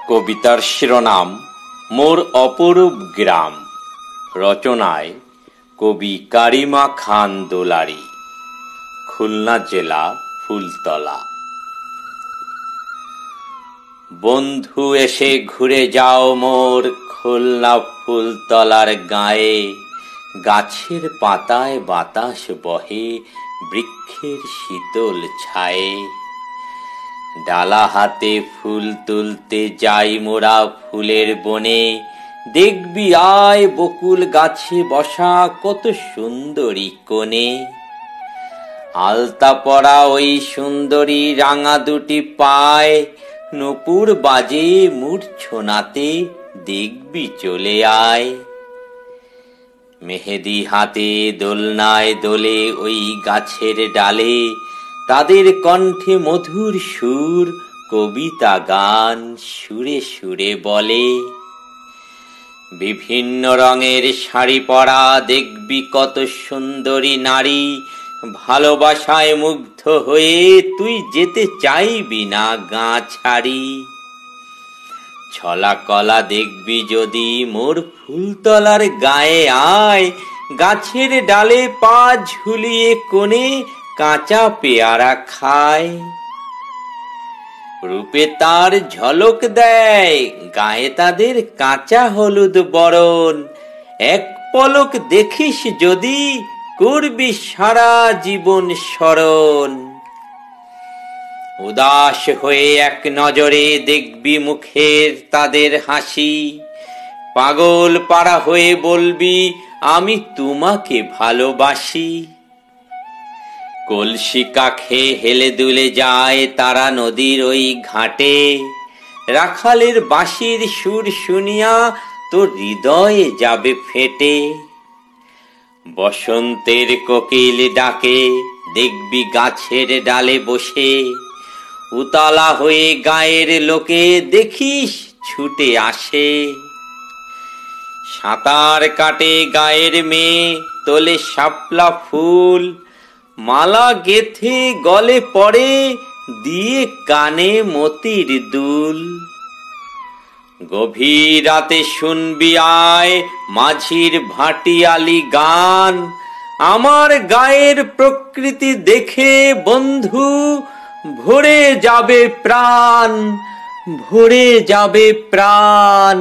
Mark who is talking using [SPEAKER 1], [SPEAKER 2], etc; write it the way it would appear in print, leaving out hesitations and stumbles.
[SPEAKER 1] কবিতার শিরোনাম মোর অপরূপ গ্রাম। রচনায় কবি কারিমা খান দোলারি, খুলনা জেলা, ফুলতলা। বন্ধু এসে ঘুরে যাও মোর খুলনা ফুলতলার গায়ে। গাছের পাতায় বাতাস বহে, বৃক্ষের শীতল ছায়ে। ডালা হাতে ফুল তুলতে যাই মোরা ফুলের বনে। দেখবি আয় বকুল গাছে বসা কত সুন্দরী কোণে। আলতা পরা ওই সুন্দরী রাঙা দুটি পায়, নূপুর বাজে মূর্ছনাতে দেখবি চলে আয়। মেহেদি হাতে দোলনায় দোলে ওই গাছের ডালে, তাদের কণ্ঠে মধুর সুর, কবিতা গান সুরে সুরে বলে। বিভিন্ন রঙের শাড়ি পরা দেখবি কত সুন্দরী নারী। ভালোবাসায় মুগ্ধ হয়ে তুই যেতে চাইবি না গা ছাড়ি। ছলা কলা দেখবি যদি মোর ফুলতলার গায়ে আয়। গাছের ডালে পা ঝুলিয়ে কোণে কাঁচা পেয়ারা খায়। রূপে তার ঝলক দেয় গায়ে তাদের কাঁচা হলুদ বরণ। এক পলক দেখিস যদি করবি সারা জীবন স্মরণ। উদাস হয়ে এক নজরে দেখবি মুখের তাদের হাসি। পাগল পাড়া হয়ে বলবি আমি তোমাকে ভালোবাসি। কলসি কাখে হেলে দুলে যায় তারা নদীর ওই ঘাটে। রাখালের বাঁশির সুর শুনিয়া তোর হৃদয়ে যাবে ফেটে। বসন্তের কোকিল ডাকে দেখবি গাছের ডালে বসে। উতালা হয়ে গায়ের লোকে দেখিস ছুটে আসে। সাঁতার কাটে গায়ের মেয়ে তোলে শাপলা ফুল। মালা গেথে গলে পড়ে দিয়ে কানে মতির দুল। গভীর রাতে শুনবি আয় মাঝির ভাটিয়ালি গান। আমার গায়ের প্রকৃতি দেখে বন্ধু ভরে যাবে প্রাণ, ভরে যাবে প্রাণ।